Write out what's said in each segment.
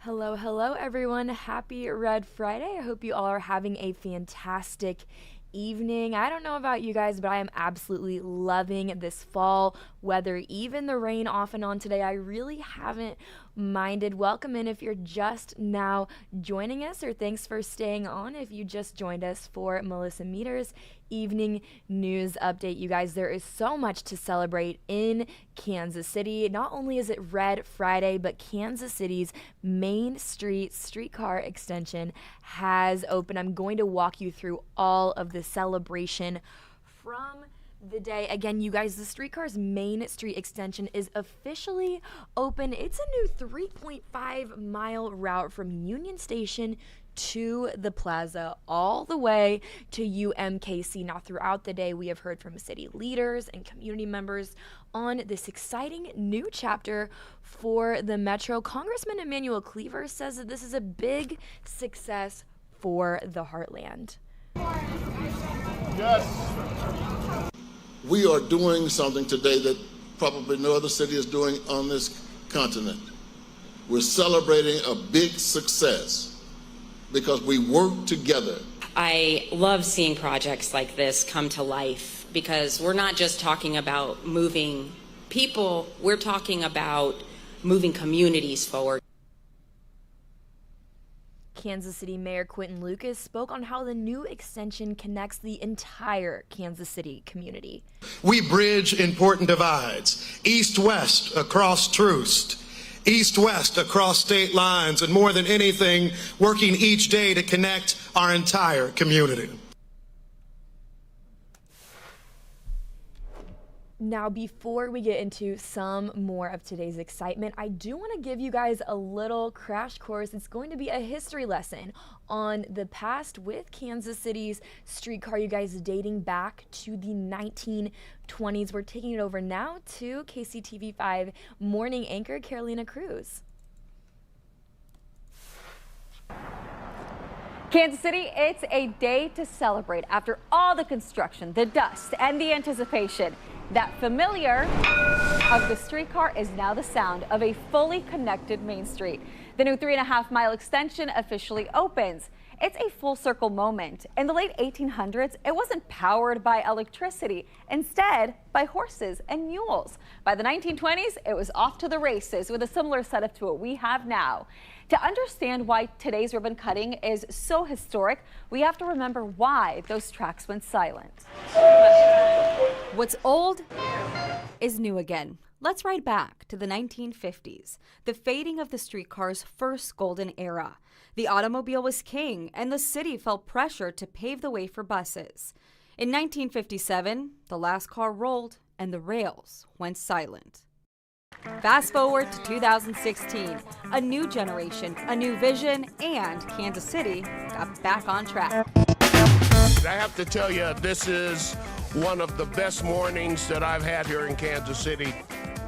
Hello, hello, everyone. Happy Red Friday. I hope you all are having a fantastic evening. I don't know about you guys, but I am absolutely loving this fall weather, even the rain off and on today. I really haven't minded. Welcome in if you're just now joining us, or thanks for staying on if you just joined us for Melissa Meter's evening news update. You guys, there is so much to celebrate in Kansas City. Not only is it Red Friday, but Kansas City's Main Street streetcar extension has opened. I'm going to walk you through all of the celebration from the day. Again, you guys, the streetcar's Main Street extension is officially open. It's a new 3.5-mile route from Union Station to the plaza all the way to UMKC. Now, throughout the day, we have heard from city leaders and community members on this exciting new chapter for the Metro. Congressman Emanuel Cleaver says that this is a big success for the Heartland. Yes. We are doing something today that probably no other city is doing on this continent. We're celebrating a big success because we work together. I love seeing projects like this come to life because we're not just talking about moving people, we're talking about moving communities forward. Kansas City Mayor Quinton Lucas spoke on how the new extension connects the entire Kansas City community. We bridge important divides, east-west across Troost, east-west across state lines, and more than anything, working each day to connect our entire community. Now, before we get into some more of today's excitement, I do want to give you guys a little crash course. It's going to be a history lesson on the past with Kansas City's streetcar, you guys, dating back to the 1920s. We're taking it over now to KCTV5 morning anchor Carolina Cruz. Kansas City, it's a day to celebrate after all the construction, the dust, and the anticipation. That familiar of the streetcar is now the sound of a fully connected Main Street. The new 3.5-mile extension officially opens. It's a full circle moment. In the late 1800s, it wasn't powered by electricity, instead by horses and mules. By the 1920s, it was off to the races with a similar setup to what we have now. To understand why today's ribbon cutting is so historic, we have to remember why those tracks went silent. What's old is new again. Let's ride back to the 1950s, the fading of the streetcar's first golden era. The automobile was king, and the city felt pressure to pave the way for buses. In 1957, the last car rolled and the rails went silent. Fast forward to 2016, a new generation, a new vision, and Kansas City got back on track. I have to tell you, this is one of the best mornings that I've had here in Kansas City.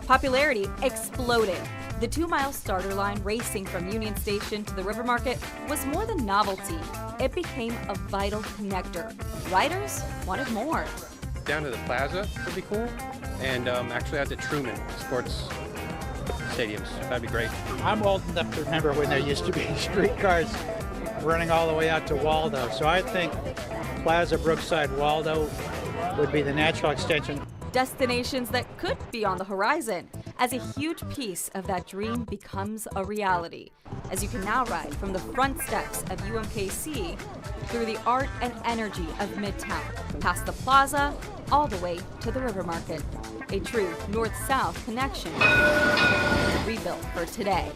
Popularity exploded. The 2-mile starter line racing from Union Station to the River Market was more than novelty. It became a vital connector. Riders wanted more. Down to the plaza would be cool, and actually out to Truman Sports Stadiums. That'd be great. I'm old enough to remember when there used to be streetcars running all the way out to Waldo. So I think Plaza, Brookside, Waldo would be the natural extension. Destinations that could be on the horizon as a huge piece of that dream becomes a reality. As you can now ride from the front steps of UMKC through the art and energy of Midtown, past the plaza, all the way to the River Market. A true north-south connection rebuilt for today.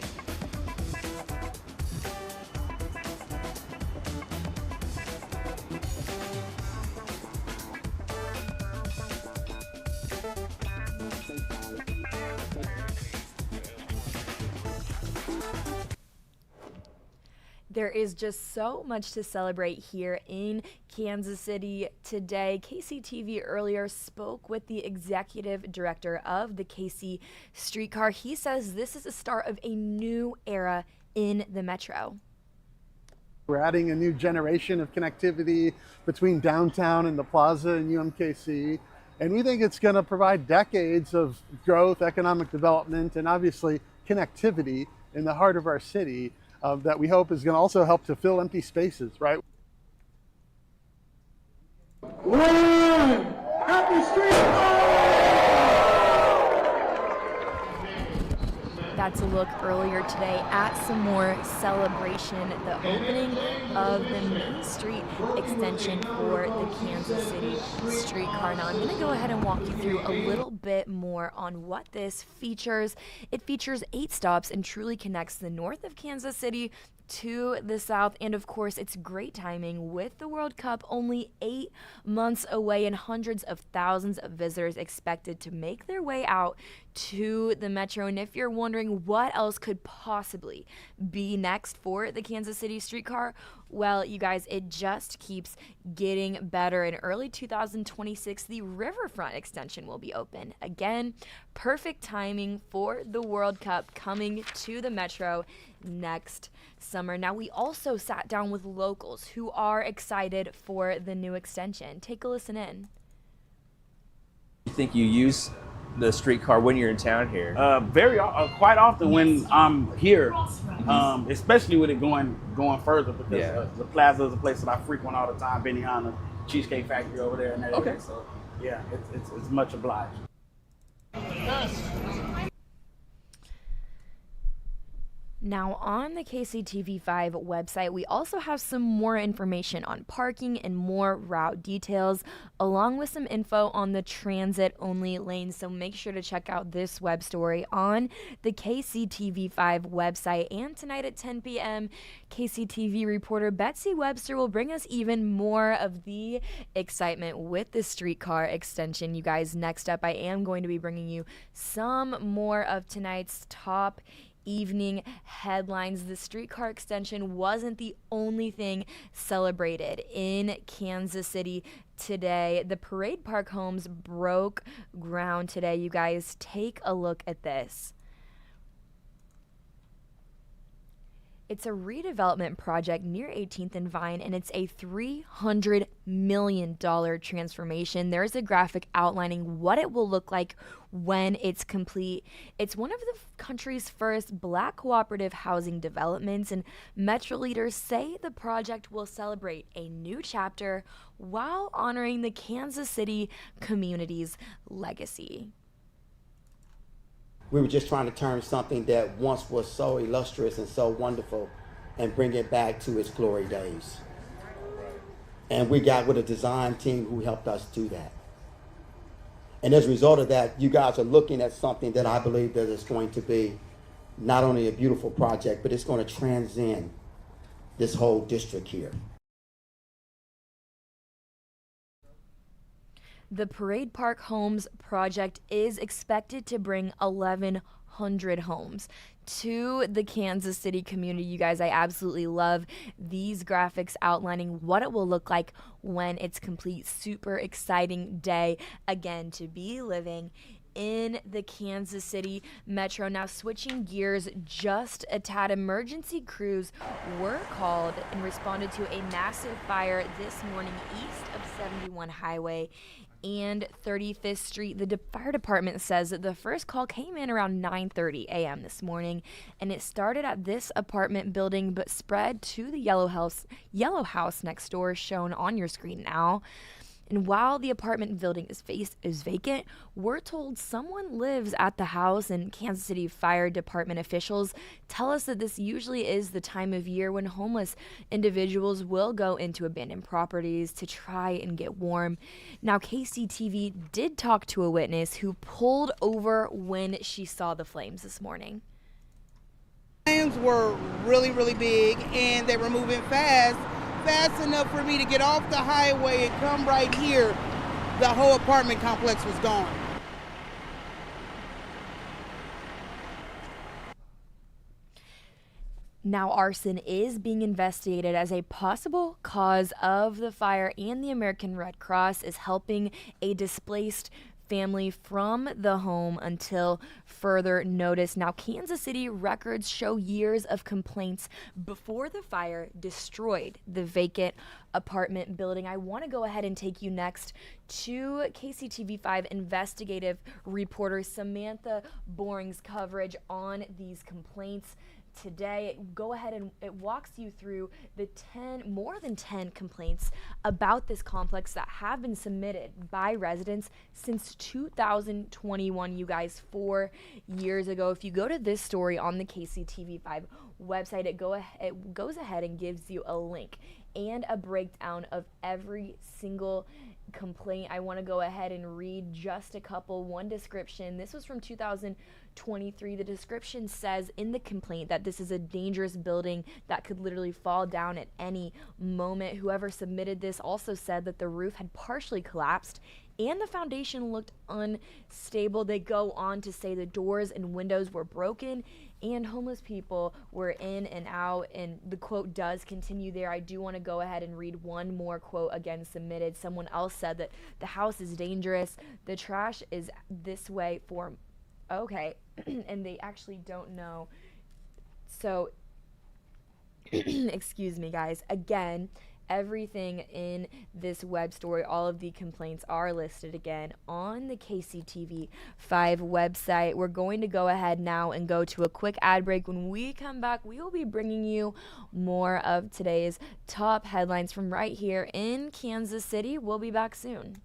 There is just so much to celebrate here in Kansas City today. KCTV earlier spoke with the executive director of the KC Streetcar. He says this is the start of a new era in the Metro. We're adding a new generation of connectivity between downtown and the plaza and UMKC. And we think it's going to provide decades of growth, economic development, and obviously connectivity in the heart of our city. that we hope is going to also help to fill empty spaces, right? That's a look earlier today at some more celebration, the opening of the Main Street extension for the Kansas City streetcar. Now I'm going to go ahead and walk you through a little bit more on what this features. It features 8 stops and truly connects the north of Kansas City to the south, and of course it's great timing with the World Cup only 8 months away and hundreds of thousands of visitors expected to make their way out to the metro. And if you're wondering what else could possibly be next for the Kansas City streetcar, well, you guys, it just keeps getting better. In early 2026, the Riverfront extension will be open. Again, perfect timing for the World Cup coming to the metro next summer. Now, we also sat down with locals who are excited for the new extension. Take a listen in. You think you use the streetcar when you're in town here? Quite often when I'm here, especially with it going further, because the plaza is a place that I frequent all the time, Benihana, Cheesecake Factory over there and everything. Okay. So yeah, it's much obliged. Now, on the KCTV5 website, we also have some more information on parking and more route details, along with some info on the transit-only lanes. So make sure to check out this web story on the KCTV5 website. And tonight at 10 p.m., KCTV reporter Betsy Webster will bring us even more of the excitement with the streetcar extension. You guys, next up, I am going to be bringing you some more of tonight's top evening headlines. The streetcar extension wasn't the only thing celebrated in Kansas City today. The Parade Park Homes broke ground today. You guys, take a look at this. It's a redevelopment project near 18th and Vine, and it's a $300 million transformation. There's a graphic outlining what it will look like when it's complete. It's one of the country's first Black cooperative housing developments, and Metro leaders say the project will celebrate a new chapter while honoring the Kansas City community's legacy. We were just trying to turn something that once was so illustrious and so wonderful and bring it back to its glory days. And we got with a design team who helped us do that. And as a result of that, you guys are looking at something that I believe that is going to be not only a beautiful project, but it's going to transcend this whole district here. The Parade Park Homes project is expected to bring 1,100 homes to the Kansas City community. You guys, I absolutely love these graphics outlining what it will look like when it's complete. Super exciting day, again, to be living in the Kansas City metro. Now, switching gears just a tad, emergency crews were called and responded to a massive fire this morning east of 71 Highway and 35th Street. The fire department says that the first call came in around 9:30 a.m. this morning, and it started at this apartment building but spread to the yellow house next door, shown on your screen now. And while the apartment building is vacant, we're told someone lives at the house, and Kansas City Fire Department officials tell us that this usually is the time of year when homeless individuals will go into abandoned properties to try and get warm. Now, KCTV did talk to a witness who pulled over when she saw the flames this morning. Flames were really, really big, and they were moving fast enough for me to get off the highway and come right here. The whole apartment complex was gone. Now, arson is being investigated as a possible cause of the fire, and the American Red Cross is helping a displaced family from the home until further notice. Now, Kansas City records show years of complaints before the fire destroyed the vacant apartment building. I want to go ahead and take you next to KCTV5 investigative reporter Samantha Boring's coverage on these complaints. today. Go ahead and it walks you through the more than 10 complaints about this complex that have been submitted by residents since 2021, you guys, 4 years ago. If you go to this story on the KCTV5 website, it goes ahead and gives you a link and a breakdown of every single complaint. I want to go ahead and read just a couple. One description, this was from 2023. The description says in the complaint that this is a dangerous building that could literally fall down at any moment. Whoever submitted this also said that the roof had partially collapsed and the foundation looked unstable. They go on to say the doors and windows were broken and homeless people were in and out, and the quote does continue there. I do want to go ahead and read one more quote again submitted. Someone else said that the house is dangerous, the trash is this way for, okay, and they actually don't know. So, excuse me guys, again, everything in this web story, all of the complaints are listed again on the KCTV5 website. We're going to go ahead now and go to a quick ad break. When we come back, we will be bringing you more of today's top headlines from right here in Kansas City. We'll be back soon.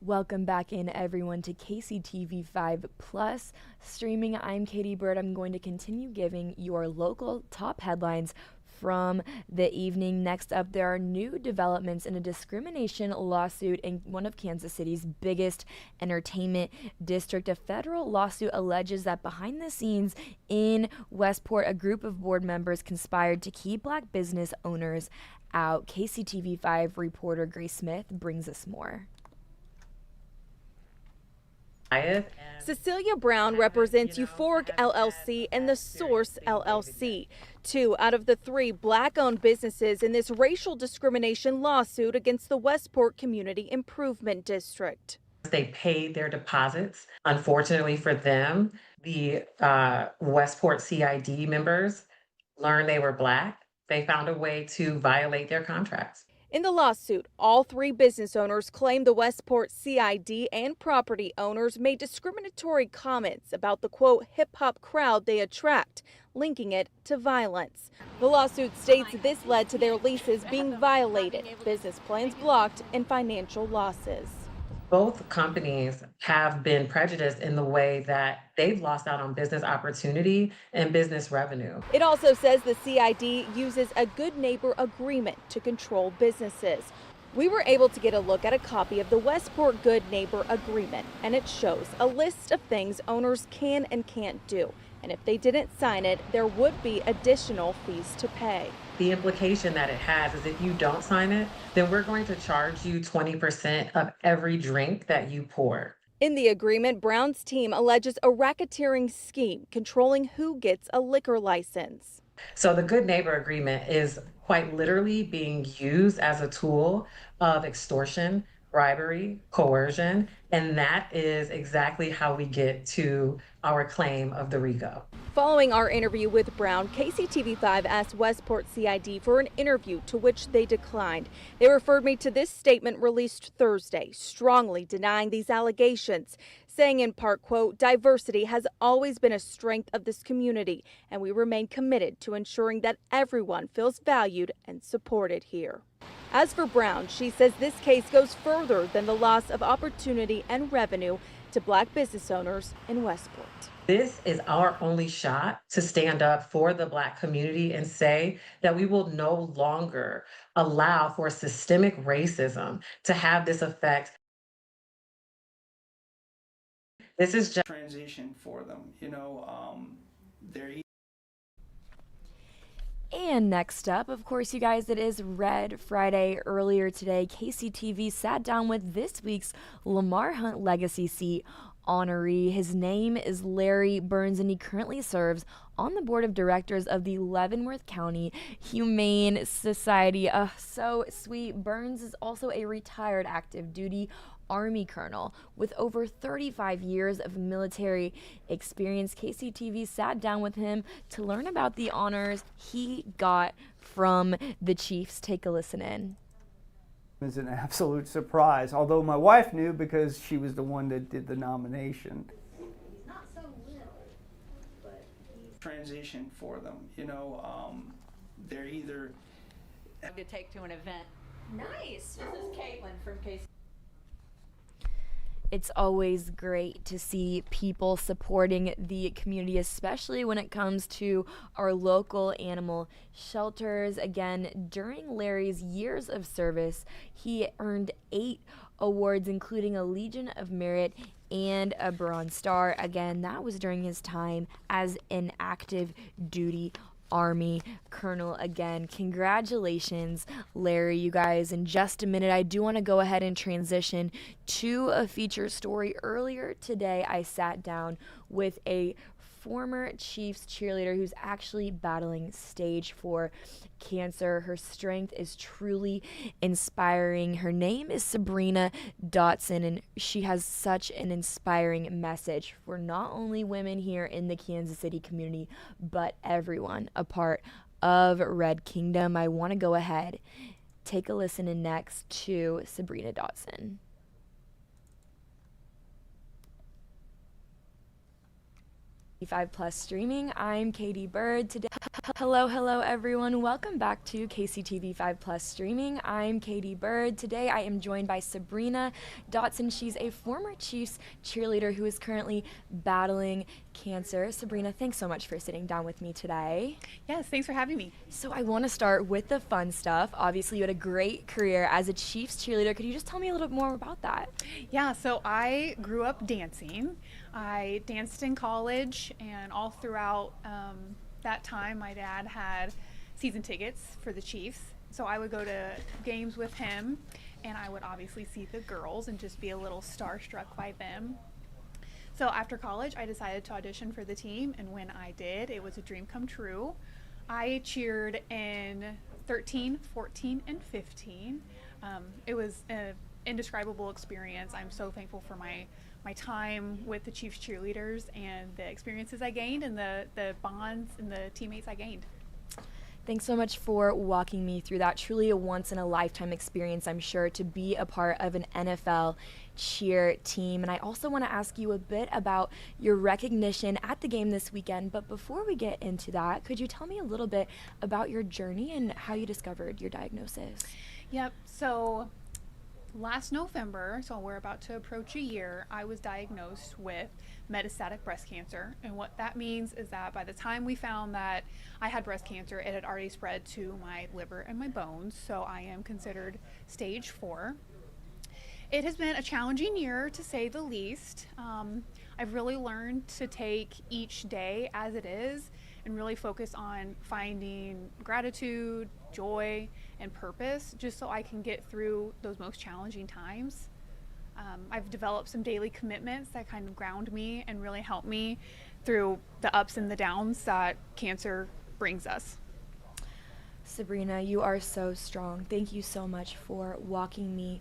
Welcome back in, everyone, to KCTV5 Plus streaming. I'm Katie Bird. I'm going to continue giving your local top headlines from the evening. Next up, there are new developments in a discrimination lawsuit in one of Kansas City's biggest entertainment district. A federal lawsuit alleges that behind the scenes in Westport, a group of board members conspired to keep Black business owners out. KCTV5 reporter Grace Smith brings us more. Cecilia Brown represents Euphoric LLC and The Source LLC, 2 out of the 3 Black-owned businesses in this racial discrimination lawsuit against the Westport Community Improvement District. They paid their deposits. Unfortunately for them, the Westport CID members learned they were Black. They found a way to violate their contracts. In the lawsuit, all 3 business owners claim the Westport CID and property owners made discriminatory comments about the, quote, hip-hop crowd they attract, linking it to violence. The lawsuit states this led to their leases being violated, business plans blocked, and financial losses. Both companies have been prejudiced in the way that they've lost out on business opportunity and business revenue. It also says the CID uses a good neighbor agreement to control businesses. We were able to get a look at a copy of the Westport Good Neighbor Agreement, and it shows a list of things owners can and can't do. And if they didn't sign it, there would be additional fees to pay. The implication that it has is if you don't sign it, then we're going to charge you 20% of every drink that you pour. In the agreement, Brown's team alleges a racketeering scheme controlling who gets a liquor license. So the Good Neighbor Agreement is quite literally being used as a tool of extortion, bribery, coercion, and that is exactly how we get to our claim of the RICO. Following our interview with Brown, KCTV5 asked Westport CID for an interview, to which they declined. They referred me to this statement released Thursday, strongly denying these allegations, saying in part, quote, "Diversity has always been a strength of this community, and we remain committed to ensuring that everyone feels valued and supported here." As for Brown, she says this case goes further than the loss of opportunity and revenue to Black business owners in Westport. This is our only shot to stand up for the Black community and say that we will no longer allow for systemic racism to have this effect. This is just transition for them, they're. And next up, of course, you guys, it is Red Friday. Earlier today, KCTV sat down with this week's Lamar Hunt Legacy Seat honoree. His name is Larry Burns, and he currently serves on the board of directors of the Leavenworth County Humane Society. So sweet. Burns is also a retired active duty Army colonel with over 35 years of military experience. KCTV sat down with him to learn about the honors he got from the Chiefs. Take a listen in. It was an absolute surprise, although my wife knew because she was the one that did the nomination. Not so little, but transition for them, they're either to take to an event. Nice. This is Caitlin from KC. It's always great to see people supporting the community, especially when it comes to our local animal shelters. Again, during Larry's years of service, he earned 8 awards, including a Legion of Merit and a Bronze Star. Again, that was during his time as an active duty Army colonel. Again, congratulations, Larry. You guys, in just a minute, I do want to go ahead and transition to a feature story. Earlier today, I sat down with a former Chiefs cheerleader who's actually battling stage 4 cancer. Her strength is truly inspiring. Her name is Sabrina Dotson, and she has such an inspiring message for not only women here in the Kansas City community, but everyone a part of Red Kingdom. I want to go ahead, take a listen in next to Sabrina Dotson. KCTV5+ streaming. I'm Katie Bird. Today, hello everyone. Welcome back to KCTV5+ streaming. I'm Katie Bird. Today I am joined by Sabrina Dotson. She's a former Chiefs cheerleader who is currently battling cancer. Sabrina, thanks so much for sitting down with me today. Yes, thanks for having me. So I want to start with the fun stuff. Obviously, you had a great career as a Chiefs cheerleader. Could you just tell me a little bit more about that? Yeah, so I grew up dancing. I danced in college, and all throughout that time, my dad had season tickets for the Chiefs. So I would go to games with him, and I would obviously see the girls and just be a little starstruck by them. So after college, I decided to audition for the team, and when I did, it was a dream come true. I cheered in 13, 14, and 15. It was an indescribable experience. I'm so thankful for my time with the Chiefs cheerleaders and the experiences I gained and the bonds and the teammates I gained. Thanks so much for walking me through that. Truly a once-in-a-lifetime experience, I'm sure, to be a part of an NFL cheer team. And I also want to ask you a bit about your recognition at the game this weekend. But before we get into that, could you tell me a little bit about your journey and how you discovered your diagnosis? Yep. So last November, so we're about to approach a year, I was diagnosed with metastatic breast cancer. And what that means is that by the time we found that I had breast cancer, it had already spread to my liver and my bones, so I am considered stage 4. It has been a challenging year, to say the least. I've really learned to take each day as it is and really focus on finding gratitude, joy, and purpose, just so I can get through those most challenging times. I've developed some daily commitments that kind of ground me and really help me through the ups and the downs that cancer brings us. Sabrina, you are so strong. Thank you so much for walking me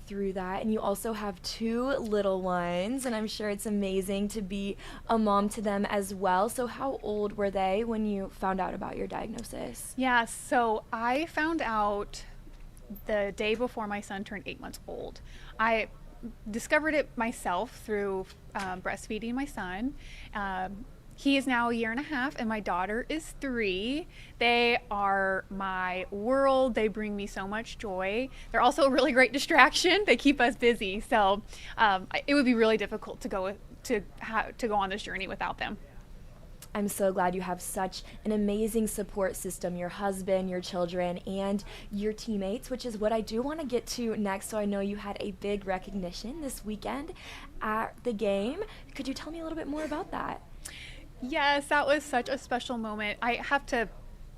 through that. And you also have 2 little ones, and I'm sure it's amazing to be a mom to them as well. So how old were they when you found out about your diagnosis? Yeah, so I found out the day before my son turned 8 months old. I discovered it myself through breastfeeding my son. He is now 1.5 years, and my daughter is 3. They are my world. They bring me so much joy. They're also a really great distraction. They keep us busy. So it would be really difficult to go on this journey without them. I'm so glad you have such an amazing support system, your husband, your children, and your teammates, which is what I do want to get to next. So I know you had a big recognition this weekend at the game. Could you tell me a little bit more about that? Yes, that was such a special moment. I have to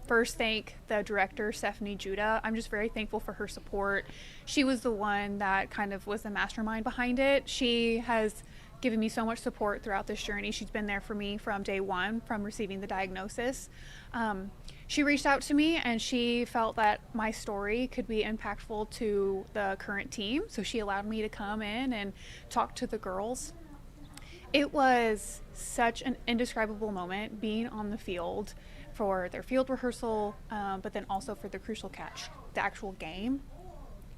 first thank the director, Stephanie Judah. I'm just very thankful for her support. She was the one that kind of was the mastermind behind it. She has given me so much support throughout this journey. She's been there for me from day one, from receiving the diagnosis. She reached out to me and she felt that my story could be impactful to the current team. So she allowed me to come in and talk to the girls. It was such an indescribable moment being on the field for their field rehearsal, but then also for the crucial catch, the actual game.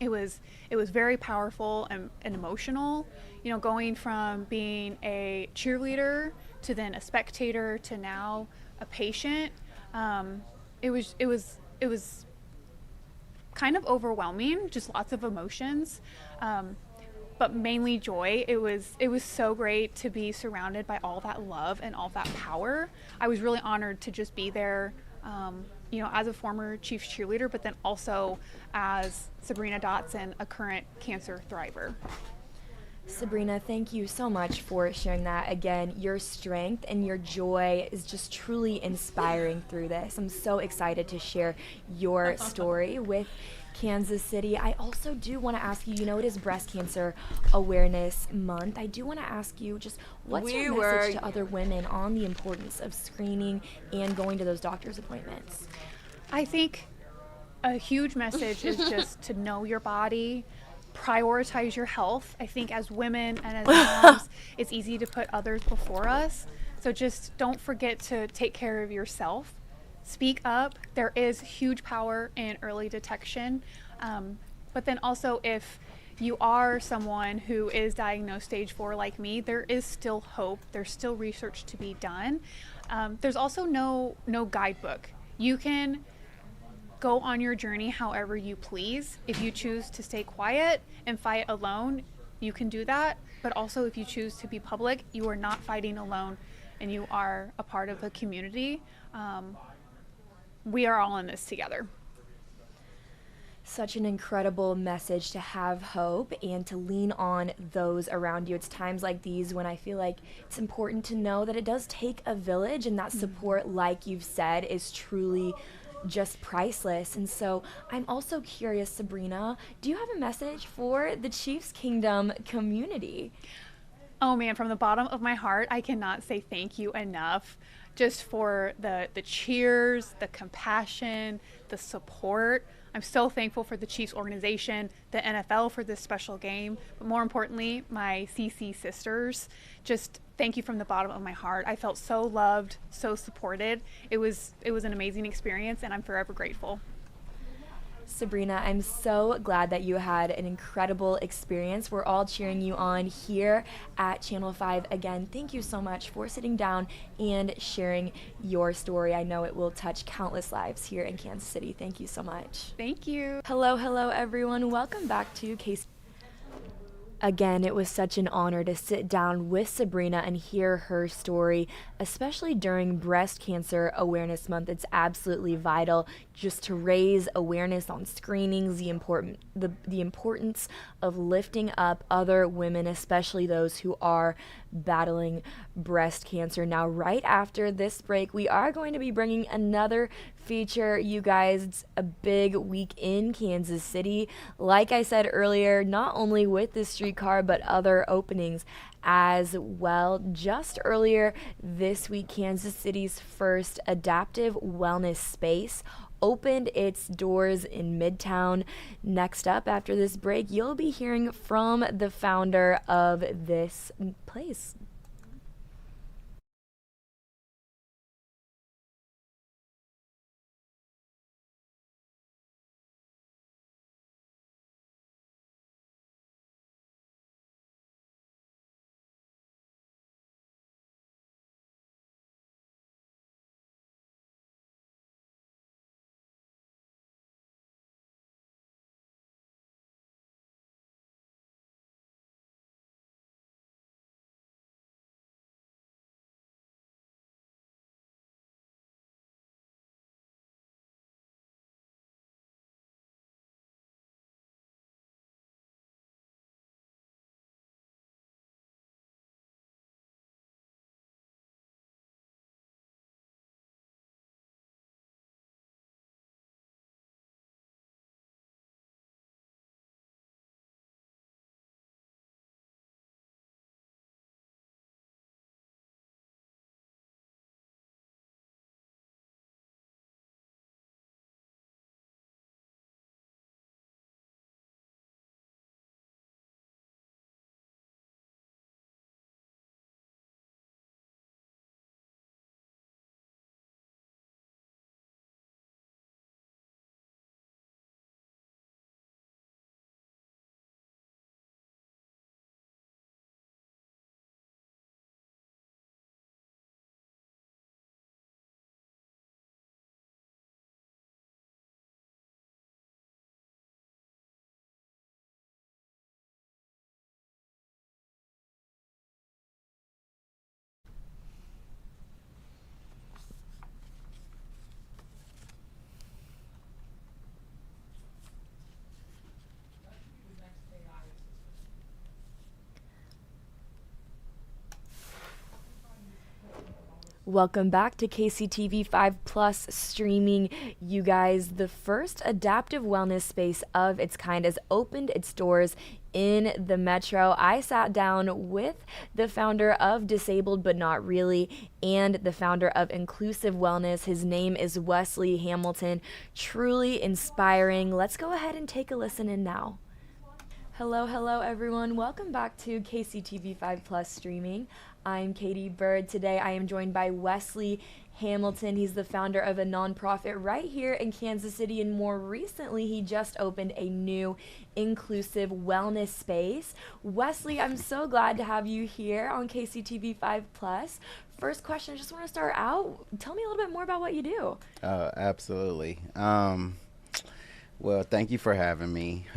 It was very powerful and emotional, you know, going from being a cheerleader to then a spectator to now a patient. It was kind of overwhelming, just lots of emotions. But mainly joy. It was so great to be surrounded by all that love and all that power. I was really honored to just be there, you know, as a former Chiefs cheerleader, but then also as Sabrina Dotson, a current cancer thriver. Sabrina, thank you so much for sharing that. Again, your strength and your joy is just truly inspiring through this. I'm so excited to share your story with Kansas City. I also do want to ask you, you know, it is Breast Cancer Awareness Month. I do want to ask you just what's your message to other women on the importance of screening and going to those doctor's appointments? I think a huge message is just to know your body, prioritize your health. I think as women and as moms, it's easy to put others before us. So just don't forget to take care of yourself. Speak up. There is huge power in early detection. But then also, if you are someone who is diagnosed stage 4 like me, there is still hope. There's still research to be done. There's also no guidebook. You can go on your journey however you please. If you choose to stay quiet and fight alone, you can do that. But also, if you choose to be public, you are not fighting alone and you are a part of a community. We are all in this together. Such an incredible message to have hope and to lean on those around you. It's times like these when I feel like it's important to know that it does take a village, and that support, like you've said, is truly just priceless. And so I'm also curious, Sabrina, do you have a message for the Chiefs Kingdom community? Oh man, from the bottom of my heart, I cannot say thank you enough just for the cheers, the compassion, the support. I'm so thankful for the Chiefs organization, the NFL for this special game, but more importantly, my CC sisters. Just thank you from the bottom of my heart. I felt so loved, so supported. It was an amazing experience, and I'm forever grateful. Sabrina, I'm so glad that you had an incredible experience. We're all cheering you on here at Channel 5. Again, thank you so much for sitting down and sharing your story. I know it will touch countless lives here in Kansas City. Thank you so much. Thank you. Hello, everyone. Welcome back to KC. Again, it was such an honor to sit down with Sabrina and hear her story, especially during Breast Cancer Awareness Month. It's absolutely vital just to raise awareness on screenings, the importance of lifting up other women, especially those who are battling breast cancer. Now, right after this break, we are going to be bringing another feature, you guys. It's a big week in Kansas City. Like I said earlier, not only with the streetcar, but other openings as well. Just earlier this week, Kansas City's first adaptive wellness space opened its doors in Midtown. Next up, after this break, you'll be hearing from the founder of this place. Welcome back to KCTV 5 Plus streaming, you guys. The first adaptive wellness space of its kind has opened its doors in the Metro. I sat down with the founder of Disabled But Not Really and the founder of Inclusive Wellness. His name is Wesley Hamilton. Truly inspiring. Let's go ahead and take a listen in now. Hello everyone. Welcome back to KCTV 5 Plus streaming. I'm Katie Bird. Today I am joined by Wesley Hamilton. He's the founder of a nonprofit right here in Kansas City, and more recently he just opened a new inclusive wellness space. Wesley, I'm so glad to have you here on KCTV 5 Plus. First question, I just want to start out. Tell me a little bit more about what you do. Absolutely. Well, thank you for having me.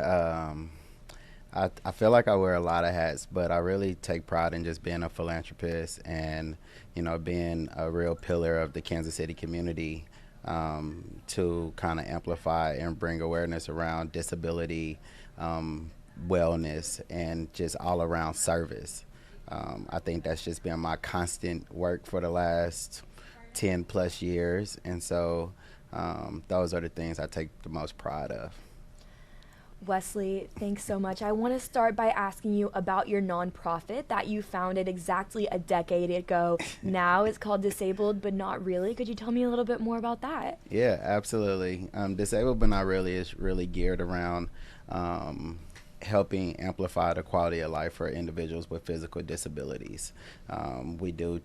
I feel like I wear a lot of hats, but I really take pride in just being a philanthropist and, you know, being a real pillar of the Kansas City community to kind of amplify and bring awareness around disability, wellness, and just all around service. I think that's just been my constant work for the last 10 plus years. And so those are the things I take the most pride of. Wesley, thanks so much. I want to start by asking you about your nonprofit that you founded exactly a decade ago. Now it's called Disabled But Not Really. Could you tell me a little bit more about that? Yeah, absolutely. Disabled But Not Really is really geared around helping amplify the quality of life for individuals with physical disabilities. We do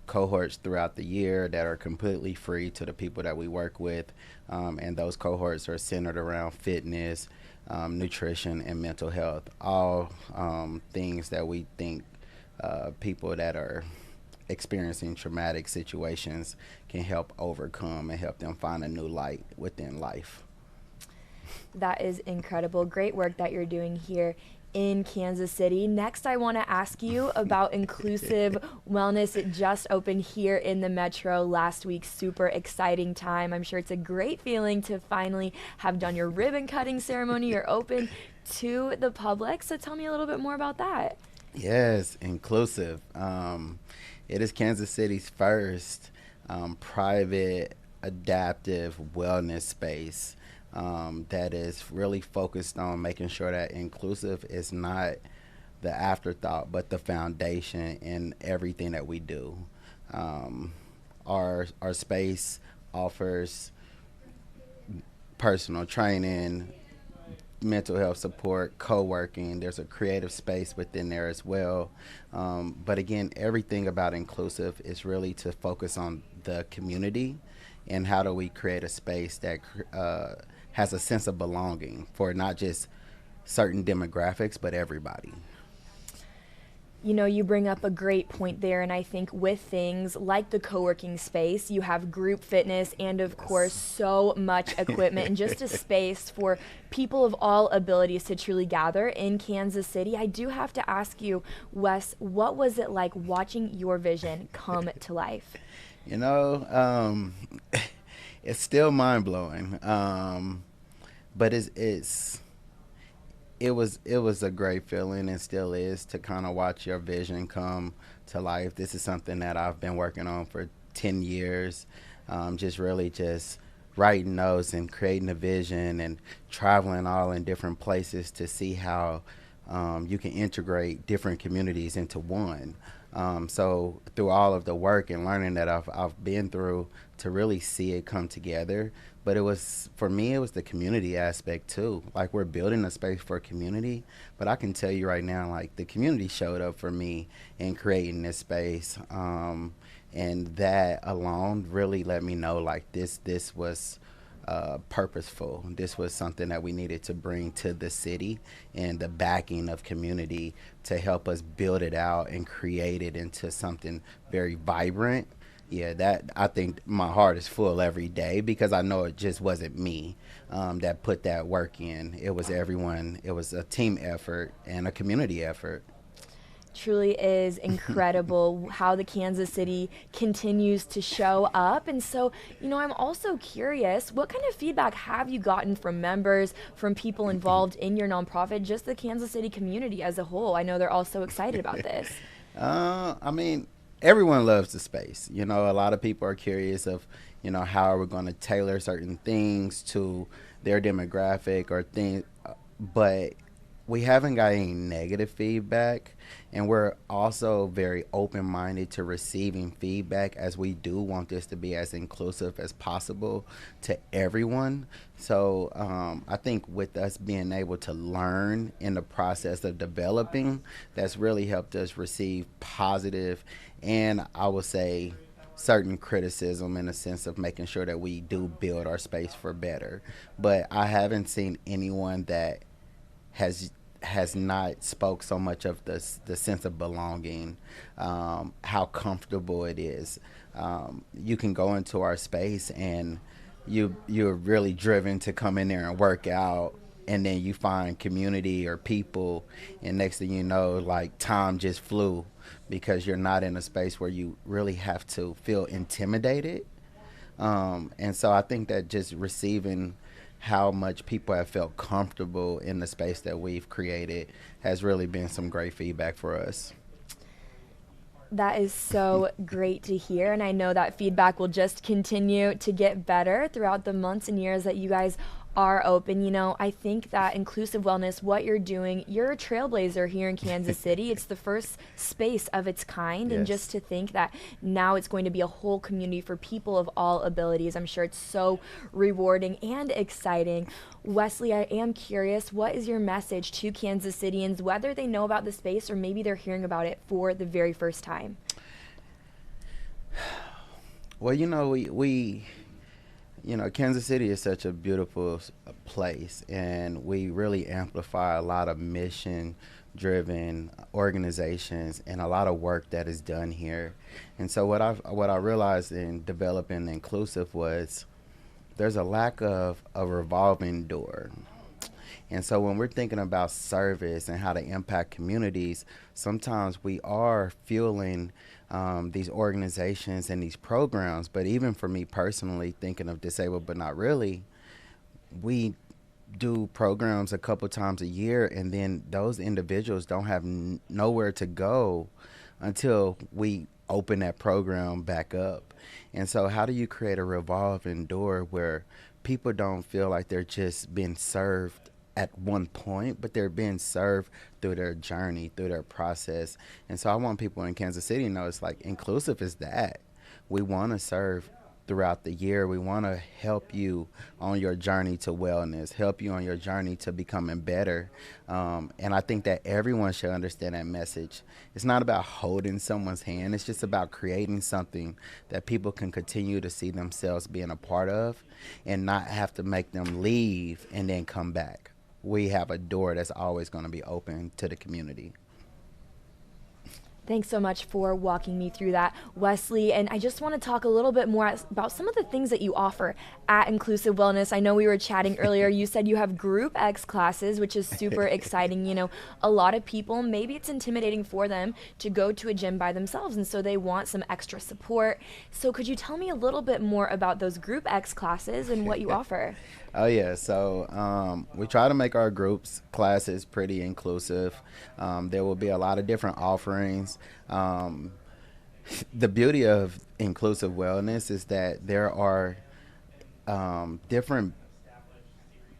cohorts throughout the year that are completely free to the people that we work with, and those cohorts are centered around fitness, nutrition, and mental health, all things that we think people that are experiencing traumatic situations can help overcome and help them find a new light within life. That is incredible. Great work that you're doing here in Kansas City. Next, I want to ask you about Inclusive Wellness. It just opened here in the Metro last week. Super exciting time. I'm sure it's a great feeling to finally have done your ribbon cutting ceremony. You're open to the public. So tell me a little bit more about that. Yes, Inclusive. It is Kansas City's first private adaptive wellness space that is really focused on making sure that inclusive is not the afterthought but the foundation in everything that we do. Our space offers personal training, mental health support, co-working. There's a creative space within there as well. But again, everything about inclusive is really to focus on the community and how do we create a space that has a sense of belonging for not just certain demographics, but everybody. You know, you bring up a great point there, and I think with things like the co-working space, you have group fitness and, of course, so much equipment and just a space for people of all abilities to truly gather in Kansas City. I do have to ask you, Wes, what was it like watching your vision come to life? You know, it's still mind-blowing, but it was a great feeling and still is to kind of watch your vision come to life. This is something that I've been working on for 10 years, just writing notes and creating a vision and traveling all in different places to see how you can integrate different communities into one. So through all of the work and learning that I've been through to really see it come together. But for me, it was the community aspect too. Like, we're building a space for community, but I can tell you right now, like, the community showed up for me in creating this space. And that alone really let me know, like, this was purposeful. This was something that we needed to bring to the city, and the backing of community to help us build it out and create it into something very vibrant. Yeah, that, I think my heart is full every day because I know it just wasn't me that put that work in. It was everyone. It was a team effort and a community effort. Truly is incredible how the Kansas City continues to show up. And so, you know, I'm also curious, what kind of feedback have you gotten from members, from people involved in your nonprofit, just the Kansas City community as a whole? I know they're all so excited about this. I mean, everyone loves the space. You know, a lot of people are curious of, you know, how are we going to tailor certain things to their demographic or things, but we haven't got any negative feedback, and we're also very open-minded to receiving feedback, as we do want this to be as inclusive as possible to everyone. So I think with us being able to learn in the process of developing, that's really helped us receive positive and, I would say, certain criticism in the sense of making sure that we do build our space for better. But I haven't seen anyone that has not spoke so much of the sense of belonging, how comfortable it is. You can go into our space and you're really driven to come in there and work out, and then you find community or people, and next thing you know, like, time just flew because you're not in a space where you really have to feel intimidated. And so I think that just receiving how much people have felt comfortable in the space that we've created has really been some great feedback for us. That is so great to hear, and I know that feedback will just continue to get better throughout the months and years that you guys are open. You know, I think that Inclusive Wellness, what you're doing, you're a trailblazer here in Kansas City. It's the first space of its kind, and just to think that now it's going to be a whole community for people of all abilities, I'm sure it's so rewarding and exciting. Wesley, I am curious, what is your message to Kansas Cityans, whether they know about the space or maybe they're hearing about it for the very first time? Well, you know, you know, Kansas City is such a beautiful place, and we really amplify a lot of mission-driven organizations and a lot of work that is done here. And so what I realized in developing Inclusive was there's a lack of a revolving door. And so when we're thinking about service and how to impact communities, sometimes we are fueling these organizations and these programs. But even for me personally, thinking of Disabled But Not Really, we do programs a couple times a year, and then those individuals don't have nowhere to go until we open that program back up. And so how do you create a revolving door where people don't feel like they're just being served at one point, but they're being served through their journey, through their process? And so I want people in Kansas City to know it's like inclusive is that. We want to serve throughout the year. We want to help you on your journey to wellness, help you on your journey to becoming better. And I think that everyone should understand that message. It's not about holding someone's hand. It's just about creating something that people can continue to see themselves being a part of and not have to make them leave and then come back. We have a door that's always going to be open to the community. Thanks so much for walking me through that, Wesley. And I just want to talk a little bit more about some of the things that you offer at Inclusive Wellness. I know we were chatting earlier. You said you have Group X classes, which is super exciting. You know, a lot of people, maybe it's intimidating for them to go to a gym by themselves, and so they want some extra support. So could you tell me a little bit more about those Group X classes and what you offer? Oh yeah, so we try to make our groups classes pretty inclusive. There will be a lot of different offerings. The beauty of Inclusive Wellness is that there are different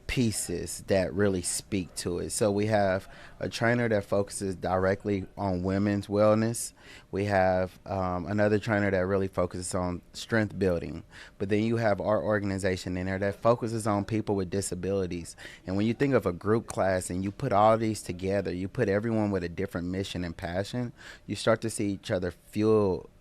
pieces that really speak to it. So we have a trainer that focuses directly on women's wellness. We have another trainer that really focuses on strength building. But then you have our organization in there that focuses on people with disabilities. And when you think of a group class and you put all these together, you put everyone with a different mission and passion, you start to see each other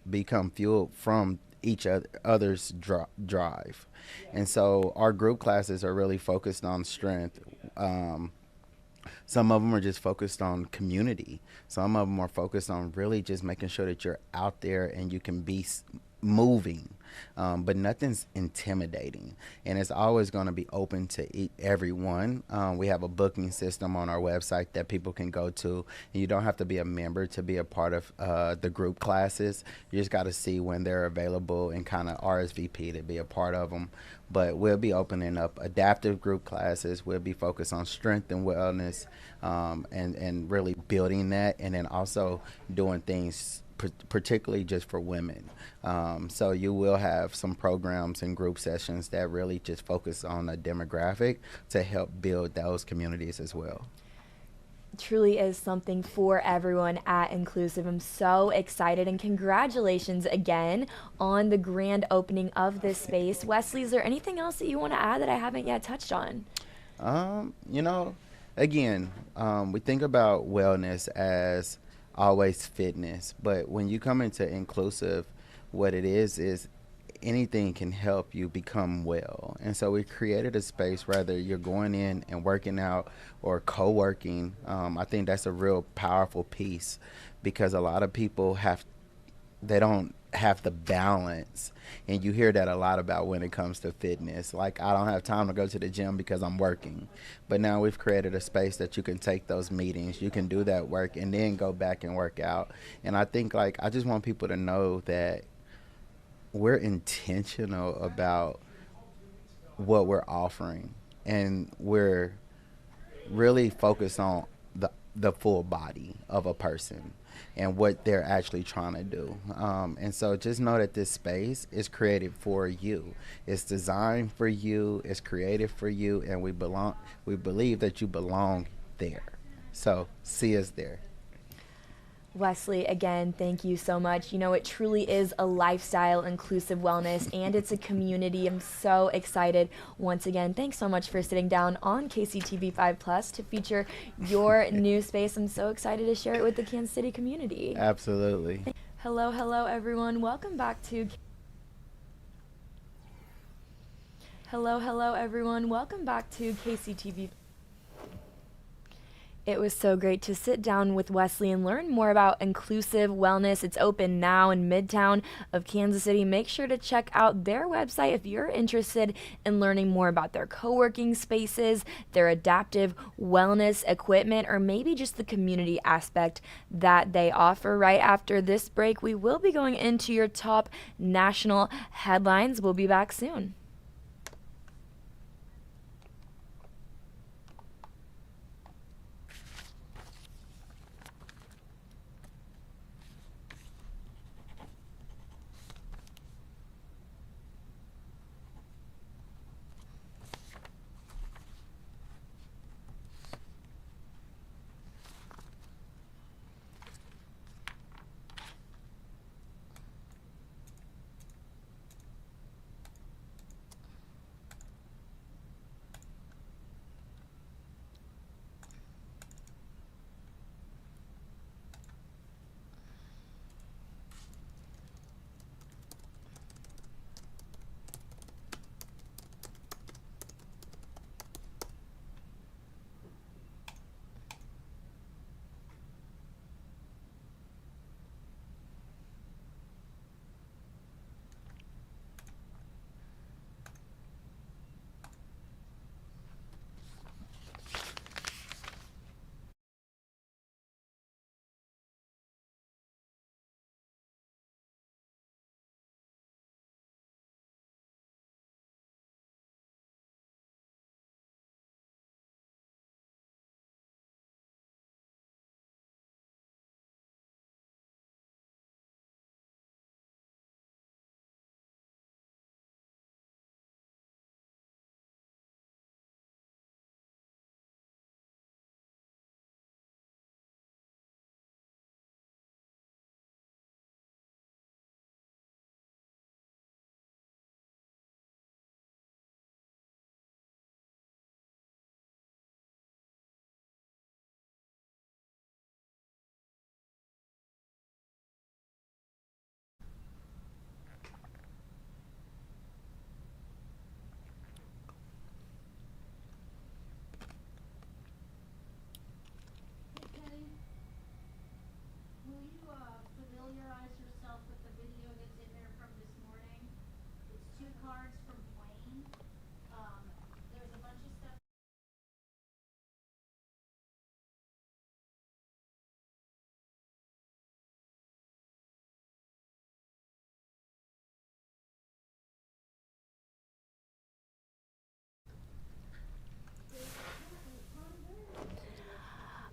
become fueled from each other's drive. And so our group classes are really focused on strength. Some of them are just focused on community. Some of them are focused on really just making sure that you're out there and you can be moving, but nothing's intimidating. And it's always going to be open to everyone. We have a booking system on our website that people can go to. And you don't have to be a member to be a part of the group classes. You just got to see when they're available and kind of RSVP to be a part of them. But we'll be opening up adaptive group classes. We'll be focused on strength and wellness, and really building that, and then also doing things particularly just for women. So you will have some programs and group sessions that really just focus on a demographic to help build those communities as well. Truly is something for everyone at Inclusive. I'm so excited, and congratulations again on the grand opening of this space. Wesley, is there anything else that you want to add that I haven't yet touched on? You know, again, we think about wellness as always fitness, but when you come into Inclusive, what it is anything can help you become well. And so we created a space, whether you're going in and working out or co-working. I think that's a real powerful piece, because a lot of people they don't have the balance, and you hear that a lot about when it comes to fitness. Like, I don't have time to go to the gym because I'm working. But now we've created a space that you can take those meetings, you can do that work, and then go back and work out. And I think, like, I just want people to know that we're intentional about what we're offering, and we're really focused on the full body of a person and what they're actually trying to do. And so just know that this space is created for you. It's designed for you. It's created for you. And we believe that you belong there. So see us there. Wesley, again, thank you so much. You know, it truly is a lifestyle, Inclusive Wellness, and it's a community. I'm so excited. Once again, thanks so much for sitting down on KCTV5 Plus to feature your new space. I'm so excited to share it with the Kansas City community. Absolutely. Hello, everyone. Welcome back to Hello, everyone. Welcome back to KCTV. It was so great to sit down with Wesley and learn more about inclusive wellness. It's open now in Midtown of Kansas City. Make sure to check out their website if you're interested in learning more about their co-working spaces, their adaptive wellness equipment, or maybe just the community aspect that they offer. Right after this break, we will be going into your top national headlines. We'll be back soon.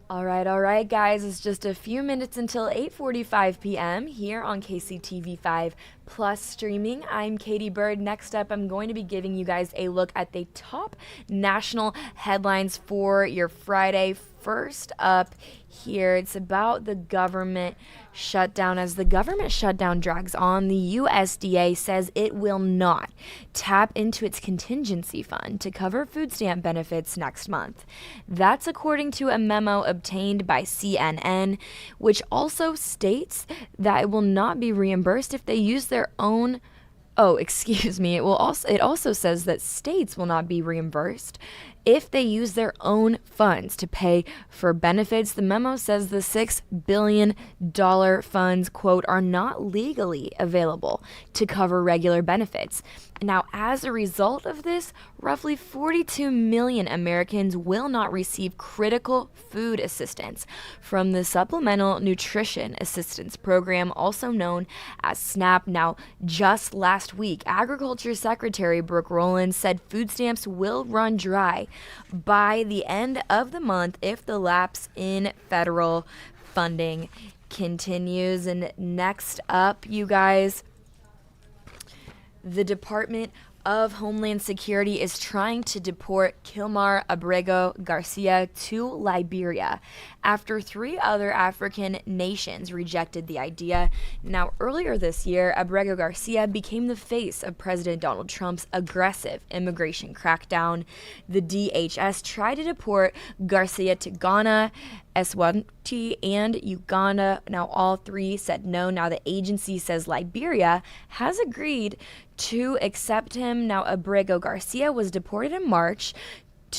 All right, guys. It's just a few minutes until 8:45 p.m. here on KCTV5 Plus streaming. I'm Katie Bird. Next up, I'm going to be giving you guys a look at the top national headlines for your Friday. First up here, it's about the government shutdown. As the government shutdown drags on, the USDA says it will not tap into its contingency fund to cover food stamp benefits next month. That's according to a memo obtained by CNN, which also states that it will not be reimbursed if they use their own It also says that states will not be reimbursed if they use their own funds to pay for benefits. The memo says the $6 billion funds, quote, are not legally available to cover regular benefits. Now, as a result of this, roughly 42 million Americans will not receive critical food assistance from the Supplemental Nutrition Assistance Program, also known as SNAP. Now, just last week, Agriculture Secretary Brooke Roland said food stamps will run dry by the end of the month if the lapse in federal funding continues. And next up, you guys, the Department of Homeland Security is trying to deport Kilmar Abrego Garcia to Liberia after 3 other African nations rejected the idea. Now, earlier this year, Abrego Garcia became the face of President Donald Trump's aggressive immigration crackdown. The DHS tried to deport Garcia to Ghana, Eswatini, and Uganda. Now, all 3 said no. Now, the agency says Liberia has agreed to accept him. Now, Abrego Garcia was deported in March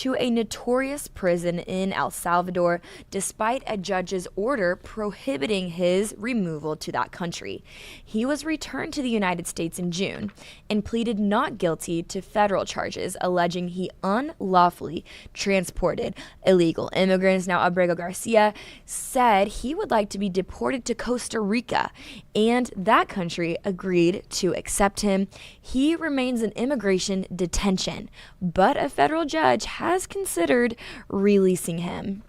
to a notorious prison in El Salvador, despite a judge's order prohibiting his removal to that country. He was returned to the United States in June and pleaded not guilty to federal charges, alleging he unlawfully transported illegal immigrants. Now, Abrego Garcia said he would like to be deported to Costa Rica, and that country agreed to accept him. He remains in immigration detention, but a federal judge has considered releasing him.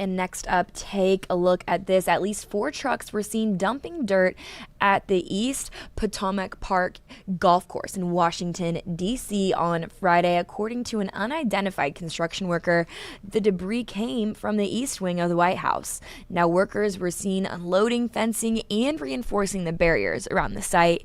And next up, take a look at this. At least 4 trucks were seen dumping dirt at the East Potomac Park golf course in Washington, D.C. on Friday. According to an unidentified construction worker, the debris came from the east wing of the White House. Now, workers were seen unloading, fencing, and reinforcing the barriers around the site.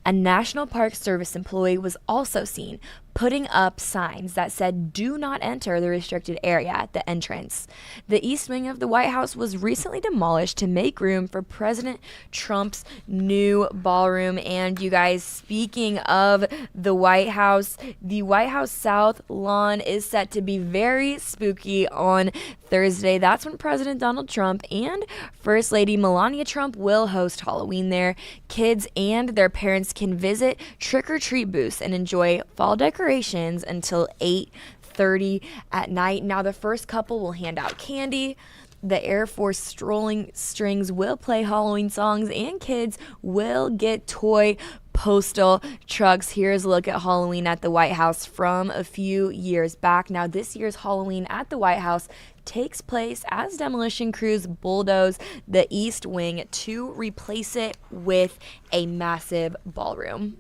A National Park Service employee was also seen putting up signs that said, "Do not enter the restricted area" at the entrance. The east wing of the White House was recently demolished to make room for President Trump's new ballroom. And you guys, speaking of the White House South lawn is set to be very spooky on Thursday. That's when President Donald Trump and First Lady Melania Trump will host Halloween there. Kids and their parents can visit trick-or-treat booths and enjoy fall decorations until 8:30 at night. Now, the first couple will hand out candy. The Air Force strolling strings will play Halloween songs, and kids will get toy postal trucks. Here's a look at Halloween at the White House from a few years back. Now, this year's Halloween at the White House takes place as demolition crews bulldoze the East Wing to replace it with a massive ballroom.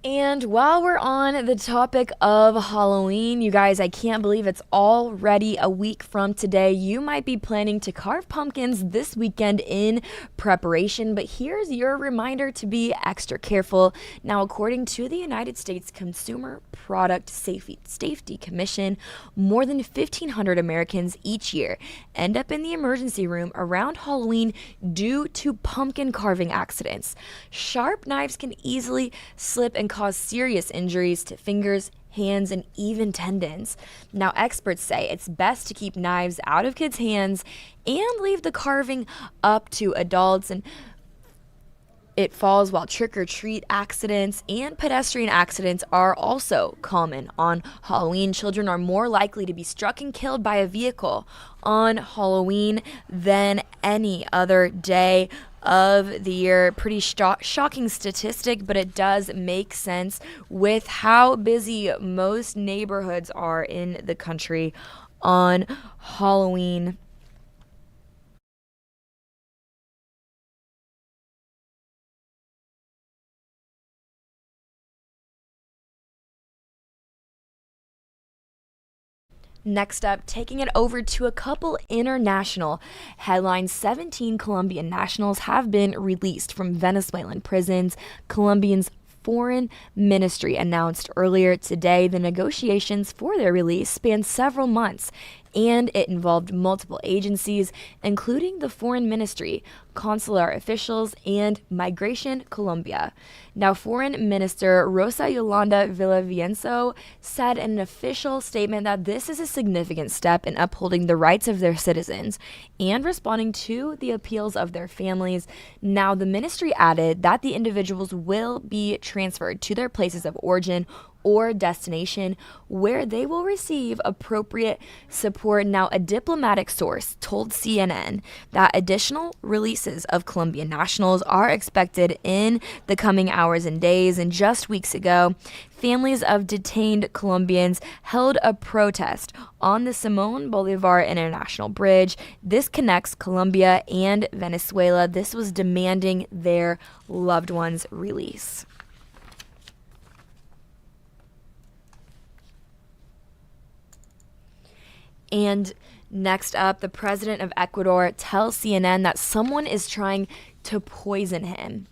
And while we're on the topic of Halloween, you guys, I can't believe it's already a week from today. You might be planning to carve pumpkins this weekend in preparation, but here's your reminder to be extra careful. Now, according to the United States Consumer Product Safety Commission, more than 1,500 Americans each year end up in the emergency room around Halloween due to pumpkin carving accidents. Sharp knives can easily slip and cause serious injuries to fingers, hands, and even tendons. Now, experts say it's best to keep knives out of kids' hands and leave the carving up to adults. And it falls while trick-or-treat accidents and pedestrian accidents are also common on Halloween. Children are more likely to be struck and killed by a vehicle on Halloween than any other day of the year. Pretty shocking statistic, but it does make sense with how busy most neighborhoods are in the country on Halloween. Next up, taking it over to a couple international headlines. 17 Colombian nationals have been released from Venezuelan prisons. Colombia's Foreign Ministry announced earlier today the negotiations for their release spanned several months, and it involved multiple agencies, including the Foreign Ministry, consular officials, and Migration Colombia. Now, Foreign Minister Rosa Yolanda Villavicencio said in an official statement that this is a significant step in upholding the rights of their citizens and responding to the appeals of their families. Now, the ministry added that the individuals will be transferred to their places of origin or destination where they will receive appropriate support. Now, a diplomatic source told CNN that additional releases of Colombian nationals are expected in the coming hours and days. And just weeks ago, families of detained Colombians held a protest on the Simon Bolivar International Bridge. This connects Colombia and Venezuela. This was demanding their loved ones' release. And next up, the president of Ecuador tells CNN that someone is trying to poison him.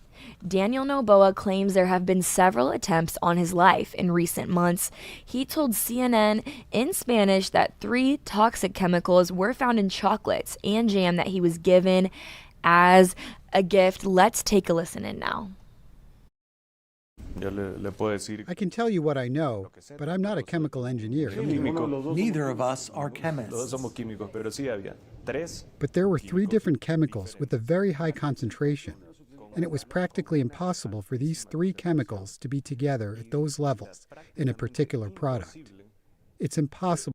Daniel Noboa claims there have been several attempts on his life in recent months. He told CNN in Spanish that 3 toxic chemicals were found in chocolates and jam that he was given as a gift. Let's take a listen in now. I can tell you what I know, but I'm not a chemical engineer. Neither of us are chemists. But there were 3 different chemicals with a very high concentration, and it was practically impossible for these 3 chemicals to be together at those levels in a particular product. It's impossible.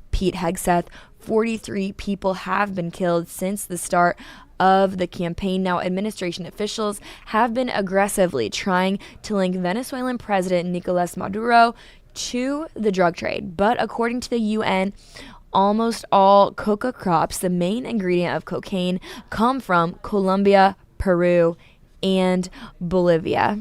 Pete Hegseth. 43 people have been killed since the start of the campaign. Now, administration officials have been aggressively trying to link Venezuelan President Nicolas Maduro to the drug trade. But according to the UN, almost all coca crops, the main ingredient of cocaine, come from Colombia, Peru, and Bolivia.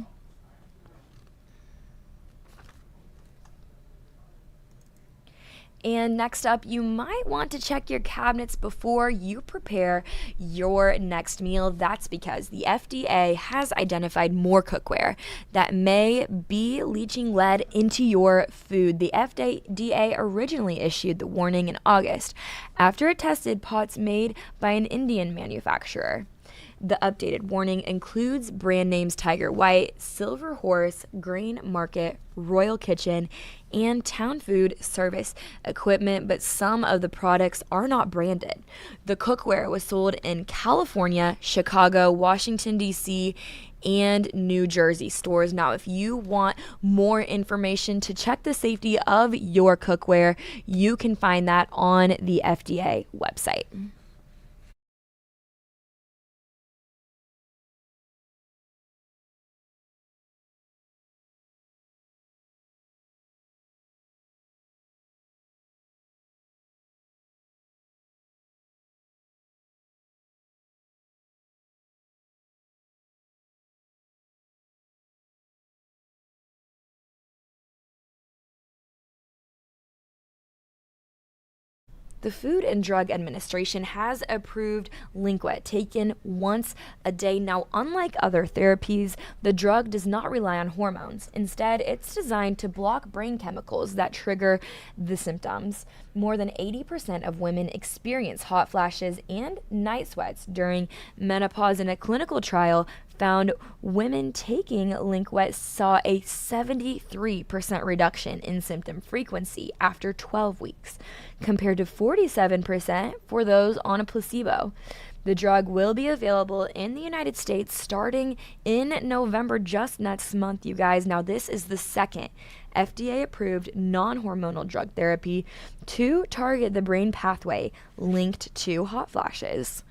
And next up, you might want to check your cabinets before you prepare your next meal. That's because the FDA has identified more cookware that may be leaching lead into your food. The FDA originally issued the warning in August after it tested pots made by an Indian manufacturer. The updated warning includes brand names Tiger White, Silver Horse, Grain Market, Royal Kitchen, and Town Food Service equipment, but some of the products are not branded. The cookware was sold in California, Chicago, Washington, D.C., and New Jersey stores. Now, if you want more information to check the safety of your cookware, you can find that on the FDA website. The Food and Drug Administration has approved Lingquit, taken once a day. Now, unlike other therapies, the drug does not rely on hormones. Instead, it's designed to block brain chemicals that trigger the symptoms. More than 80% of women experience hot flashes and night sweats during menopause. In a clinical trial, found women taking Lingquit saw a 73% reduction in symptom frequency after 12 weeks, compared to 47% for those on a placebo. The drug will be available in the United States starting in November, just next month, you guys. Now, this is the second FDA-approved non-hormonal drug therapy to target the brain pathway linked to hot flashes.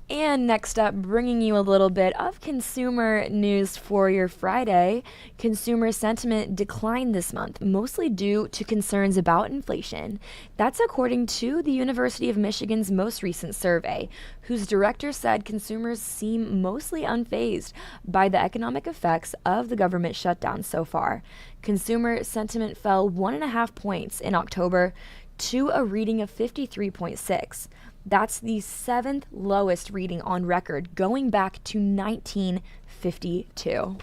And next up, bringing you a little bit of consumer news for your Friday. Consumer sentiment declined this month, mostly due to concerns about inflation. That's according to the University of Michigan's most recent survey, whose director said consumers seem mostly unfazed by the economic effects of the government shutdown so far. Consumer sentiment fell 1.5 points in October to a reading of 53.6. That's the 7th lowest reading on record, going back to 1952.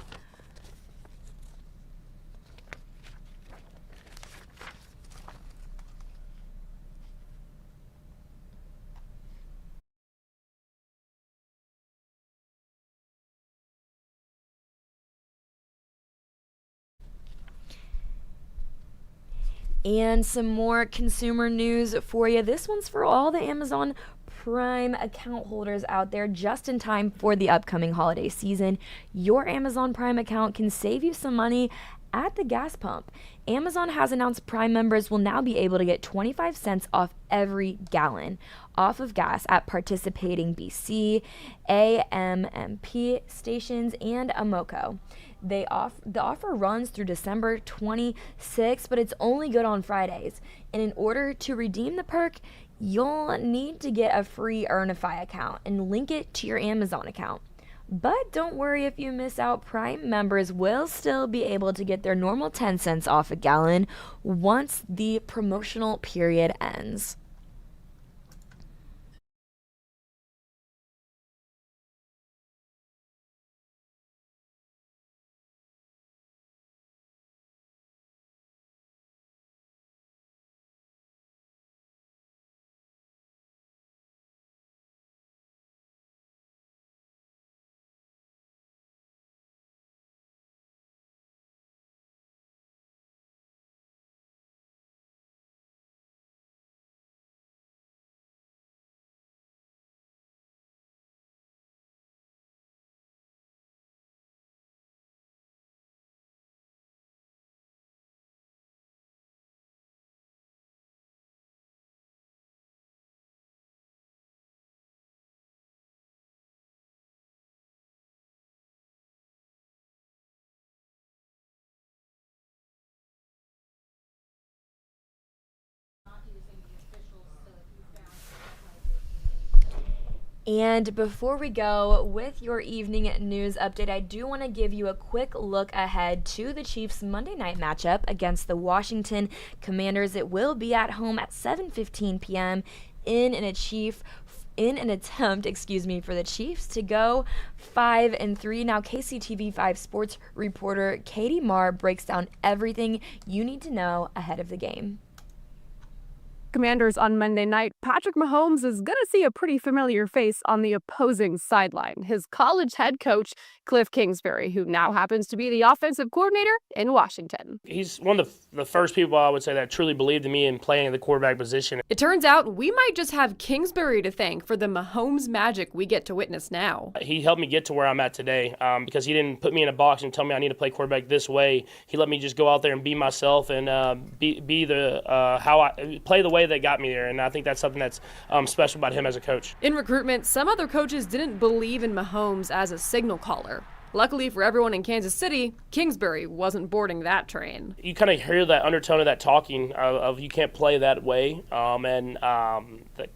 And some more consumer news for you. This one's for all the Amazon Prime account holders out there just in time for the upcoming holiday season. Your Amazon Prime account can save you some money at the gas pump. Amazon has announced Prime members will now be able to get 25 cents off every gallon off of gas at participating BC, AMMP stations, and Amoco. The offer runs through December 26th, but it's only good on Fridays. And in order to redeem the perk, you'll need to get a free Earnify account and link it to your Amazon account. But don't worry if you miss out. Prime members will still be able to get their normal 10 cents off a gallon once the promotional period ends. And before we go with your evening news update, I do want to give you a quick look ahead to the Chiefs' Monday night matchup against the Washington Commanders. It will be at home at 7:15 p.m. in an attempt, for the Chiefs to go 5-3. Now, KCTV5 sports reporter Katie Marr breaks down everything you need to know ahead of the game. Commanders on Monday night, Patrick Mahomes is going to see a pretty familiar face on the opposing sideline. His college head coach, Cliff Kingsbury, who now happens to be the offensive coordinator in Washington. He's one of the first people I would say that truly believed in me in playing the quarterback position. It turns out we might just have Kingsbury to thank for the Mahomes magic we get to witness now. He helped me get to where I'm at today because he didn't put me in a box and tell me I need to play quarterback this way. He let me just go out there and be myself and play the way that got me there, and I think that's something that's special about him as a coach. In recruitment, some other coaches didn't believe in Mahomes as a signal caller. Luckily for everyone in Kansas City, Kingsbury wasn't boarding that train. You kind of hear that undertone of that talking of you can't play that way, and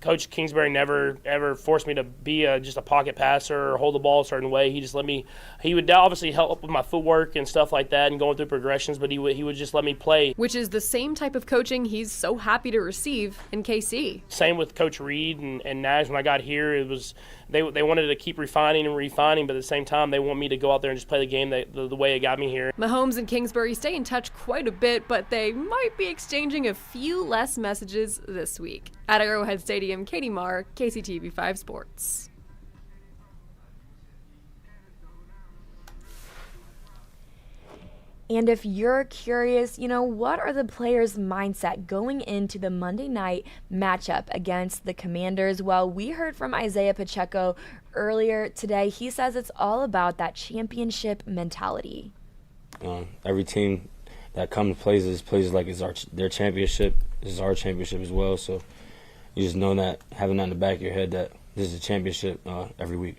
Coach Kingsbury never ever forced me to be just a pocket passer or hold the ball a certain way. He just let me. He would obviously help with my footwork and stuff like that and going through progressions, but he would just let me play. Which is the same type of coaching he's so happy to receive in KC. Same with Coach Reed and Nash. When I got here, it was they wanted to keep refining, but at the same time they want me to go out there and just play the game the way it got me here. Mahomes and Kingsbury stay in touch quite a bit, but they might be exchanging a few less messages this week. At Arrowhead Stadium, Katie Marr, KCTV5 Sports. And if you're curious, what are the players' mindset going into the Monday night matchup against the Commanders? Well, we heard from Isaiah Pacheco earlier today. He says it's all about that championship mentality. Every team that comes plays like it's their championship. This is our championship as well. So you just know that, having that in the back of your head, that this is a championship every week.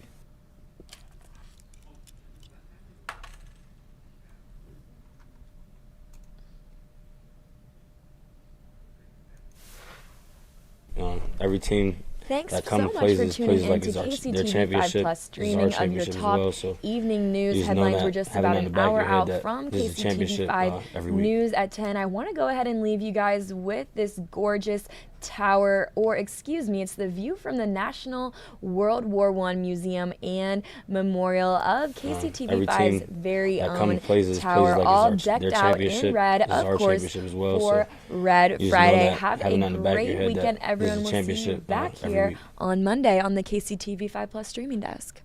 Every team that comes plays like it's their championship. Plus streaming of your top evening news headlines. We're just about an hour out from KCTV5 News at 10. I want to go ahead and leave you guys with this gorgeous tower, it's the view from the National World War I Museum and Memorial of KCTV5's very own tower, all decked out in red, of course, for Red Friday. Have a great weekend, everyone. We'll see you back here on Monday on the KCTV5 Plus streaming desk.